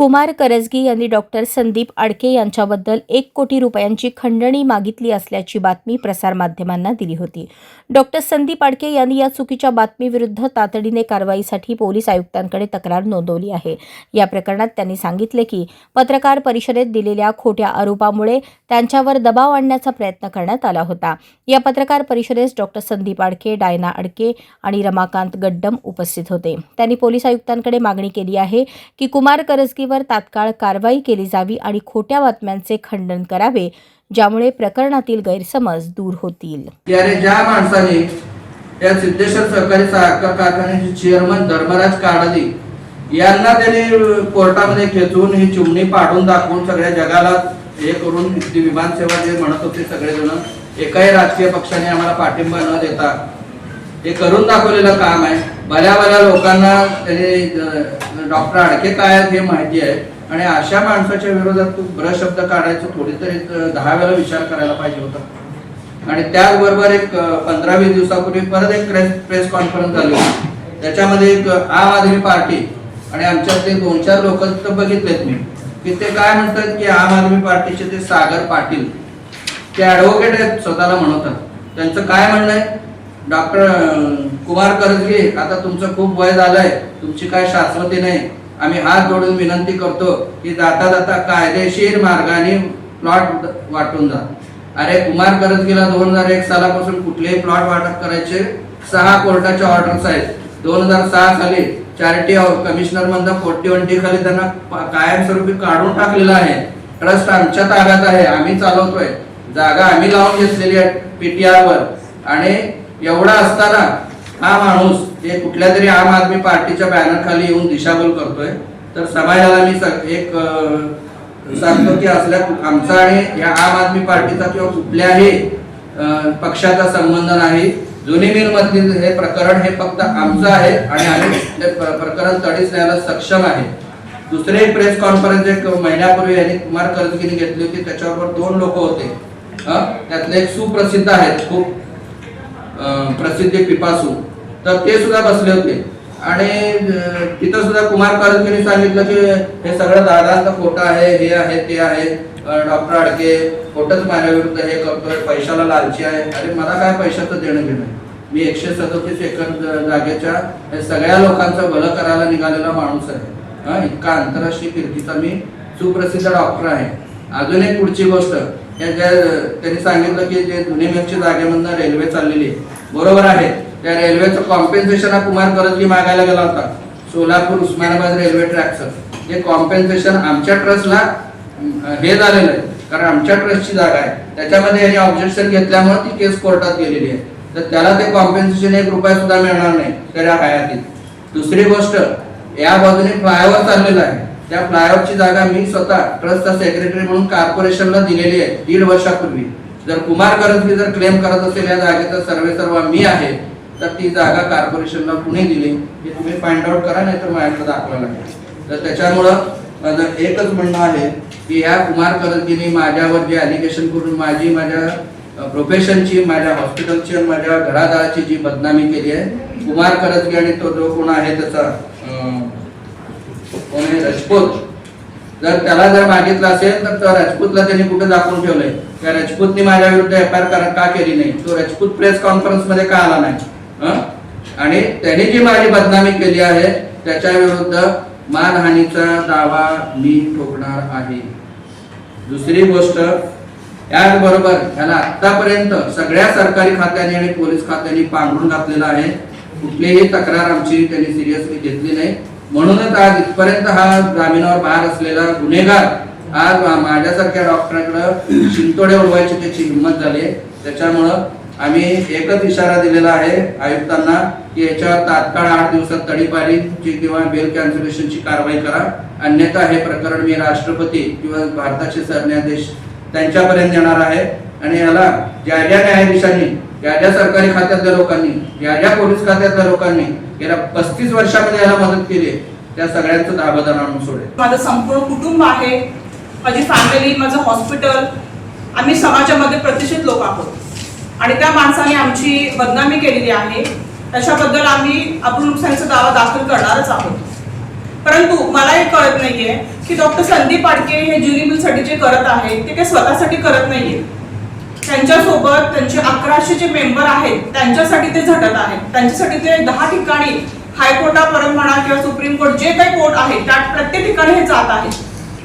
कुमार करजगी यांनी डॉक्टर संदीप आडके यांच्याबद्दल 1 कोटी रुपयांची खंडणी मागितली असल्याची बातमी प्रसारमाध्यमांना दिली होती। डॉक्टर संदीप आडके यांनी या चुकीच्या बातमीविरुद्ध तातडीने कारवाईसाठी पोलीस आयुक्तांकडे तक्रार नोंदवली आहे। या प्रकरणात त्यांनी सांगितले की पत्रकार परिषदेत दिलेल्या खोट्या आरोपामुळे त्यांच्यावर दबाव आणण्याचा प्रयत्न करण्यात आला होता। या पत्रकार परिषदेस डॉक्टर संदीप आडके, डायना आडके आणि रमाकांत गड्डम उपस्थित होते। त्यांनी पोलीस आयुक्तांकडे मागणी केली आहे की कुमार करजगीवर तात्काळ कारवाई केली जावी आणि खोट्या बातम्यांचे खंडन करावे, ज्यामुळे प्रकरणातील गैरसमज दूर होतील। यारे ज्या माणसाने या सिद्धेश्वर सहकारी साखर कारखान्याचे चेअरमन धर्मराज काडादी यांना त्यांनी कोर्टामध्ये खेचून ही चिमणी पाडून दाखवून सगळ्या जगाला हे करून विमान सेवा जे म्हणत होते सगळेजण, एकाही राजकीय पक्षाने आम्हाला पाठिंबा न देता हे करून दाखवलेलं काम आहे। बऱ्या लोकांना त्यांनी डॉक्टर आडके काय हे माहिती आहे आणि अशा माणसाच्या विरोधात तू शब्द काढायचं थोडी तरी 10 वेळा विचार करायला पाहिजे होता। आणि त्याचबरोबर एक 15-20 दिवसापूर्वी परत एक प्रेस कॉन्फरन्स झाली, त्याच्यामध्ये एक आम आदमी पार्टी आणि आमच्यातले 2-4 लोक तर बघितलेत मी की ते काय म्हणतात की आम आदमी पार्टीचे ते सागर पाटील ते ॲडव्होकेट आहेत, स्वतःला म्हणतात। त्यांचं काय म्हणणं आहे, डॉक्टर कुमार करजगी आता तुमचं खूप वय झालंय, तुमची काय शाश्वती नाही, आम्ही हात जोडून विनंती करतो की जाता जाता कायदेशीर मार्गाने प्लॉट वाटून जा। अरे कुमार करजगीला 2001 सालापासून कुठलेही प्लॉट वाटप करायचे 6 कोर्टाच्या ऑर्डर्स आहेत। 2006 साली चॅरिटी कमिशनर मधून 41 खाली त्यांना कायमस्वरूपी काढून टाकलेलं आहे। ट्रस्ट आमच्या ताब्यात आहे, आम्ही चालवतोय, जागा आम्ही लावून घेतलेली आहे PTR वर। आणि एवढा असताना हा माणूस हे कुठल्या तरी आम आदमी पार्टीच्या बॅनर खाली येऊन दिशाभूल करतोय। तर समाजाला मी एक सांगतो की असल्या आमचा आणि या आम आदमी पार्टीचा किंवा कुठल्याही पक्षाचा संबंध नाही। जुनी मिल मधील हे प्रकरण हे फक्त आमचं आहे आणि आम्ही ते प्रकरण तडीस न्यायला सक्षम आहे। दुसरे प्रेस कॉन्फरन्स एक महिन्यापूर्वी यांनी कुमार करजगीने घेतली होती, त्याच्यावर 2 लोक होते। त्यातले एक सुप्रसिद्ध आहेत, खूप प्रसिद्ध पिपासू, तर ते सुद्धा बसले होते आणि तिथं सुद्धा कुमार करजगीने सांगितलं की हे सगळं दादांचं खोटं आहे, हे आहे ते आहे, डॉक्टर आडके खोटंच माझ्या विरुद्ध हे करतोय, पैशाला लालची आहे। अरे मला काय पैशाचं देणं घेणं, मी 137 एकर जागेच्या हे सगळ्या लोकांचं भलं करायला निघालेला माणूस आहे। इतका आंतरराष्ट्रीय कीर्तीचा मी सुप्रसिद्ध डॉक्टर आहे। अजून एक पुढची गोष्ट, त्यांनी सांगितलं की जे जुनी मिलच्या जागेमधनं रेल्वे चाललेली बरोबर आहे, त्या रेल्वेचं कॉम्पेन्सेशन हा कुमार करजगी मागायला गेला होता, सोलापूर उस्मानाबाद रेल्वे ट्रॅकचं। हे कॉम्पेन्सेशन आमच्या ट्रस्टला हे झालेलं आहे, कारण आमच्या ट्रस्टची जागा आहे, त्याच्यामध्ये यांनी ऑब्जेक्शन घेतल्यामुळे ती केस कोर्टात गेलेली आहे। तर त्याला ते कॉम्पेन्सेशन 1 रुपया सुद्धा मिळणार नाही त्या हयातीत। दुसरी गोष्ट, या बाजूने फ्लायओव्हर चाललेला आहे, त्या फ्लायओव्हरची जागा मी स्वतः ट्रस्टचा सेक्रेटरी म्हणून कॉर्पोरेशनला दिलेली आहे 1.5 वर्षापूर्वी। जर कुमार करजगी जर क्लेम करत असेल या जागेचा सर्व मी आहे, तर ती जागा कॉर्पोरेशनला कुणी दिली हे तुम्ही फाइंड आउट करा, नाही तर माझ्याकडे दाखवा लागेल। तर त्याच्यामुळं माझं एकच म्हणणं आहे की या कुमार करजगीने माझ्यावर जे ॲलिगेशन करून माझ्या प्रोफेशनची, माझ्या हॉस्पिटलची आणि माझ्या घरादाराची जी बदनामी केली आहे, कुमार करजगी आणि तो जो कोण आहे त्याचा कोण आहे राजपूत, जर त्याला जर मागितलं असेल तर त्या राजपूतला त्यांनी कुठे दाखवून ठेवलंय, त्या राजपूतने माझ्या विरुद्ध FIR का केली नाही, तो राजपूत प्रेस कॉन्फरन्स मध्ये का आला नाही, आणि त्यांनी जी माझी बदनामी केली आहे त्याच्या विरुद्ध मानहानीचा दावा मी ठोकणार आहे। दुसरी गोष्ट, याचबरोबर याला आतापर्यंत सगळ्या सरकारी खात्याने आणि पोलीस खात्याने पांघरून घातलेला आहे, कुठलीही तक्रार आमची त्यांनी सिरियसली घेतली नाही। म्हणूनच आज इथपर्यंत हा जामिनावर बाहेर असलेला गुन्हेगार आज माझ्यासारख्या डॉक्टरांकडे शिंतोडे उडवायची त्याची हिंमत झाली। त्याच्यामुळं आम्ही एकच इशारा दिलेला आहे आयुक्तांना की याच्यावर तात्काळ 8 दिवसात तडीपारीची किंवा बेल कॅन्सलेशनची कारवाई करा, अन्यथा हे प्रकरण मी राष्ट्रपती किंवा भारताचे सरन्यायाधीश त्यांच्यापर्यंत येणार आहे। आणि याला ज्या न्यायाधीशांनी, ज्या सरकारी खात्यातल्या लोकांनी, ज्या पोलीस खात्यातल्या लोकांनी गेल्या 35 वर्षामध्ये याला मदत केली, त्या सगळ्यांचं दाबदार आणून सोडेल। माझं संपूर्ण कुटुंब आहे, माझी फॅमिली, माझं हॉस्पिटल, आम्ही समाजामध्ये प्रतिष्ठित लोक आहोत आणि त्या माणसाने आमची बदनामी केलेली आहे, त्याच्याबद्दल आम्ही अब्रुनुकसानीचा दावा दाखल करणारच आहोत। परंतु मला हे कळत नाहीये की डॉक्टर संदीप आडके हे ज्युरी मिलसाठी जे करत आहेत ते काही स्वतःसाठी करत नाहीये. त्यांच्यासोबत त्यांचे 1100 जे मेंबर आहेत त्यांच्यासाठी ते झटत आहेत. त्यांच्यासाठी ते 10 ठिकाणी हायकोर्टापर्यंत म्हणा किंवा सुप्रीम कोर्ट जे काही कोर्ट आहे त्या प्रत्येक ठिकाणी हे जात आहेत.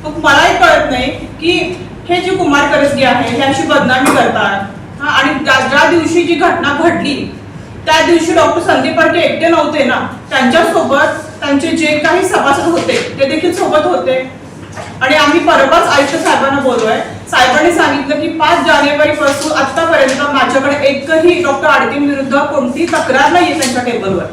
मग मलाही कळत नाही की हे जे कुमार करसगे आहे हे अशी बदनामी करतात आणि ज्या दिवशी जी घटना घडली त्या दिवशी डॉक्टर संदीप आडके एकटे नव्हते ना, त्यांच्यासोबत त्यांचे जे काही सभासद होते ते देखील सोबत होते. आणि आम्ही परवाच आयुक्त साहेबांना बोललोय. साहेबांनी सांगितलं की 5 जानेवारी पासून आतापर्यंत माझ्याकडे एकही डॉक्टर आडकेंविरुद्ध कोणती तक्रार नाहीये त्यांच्या टेबलवर.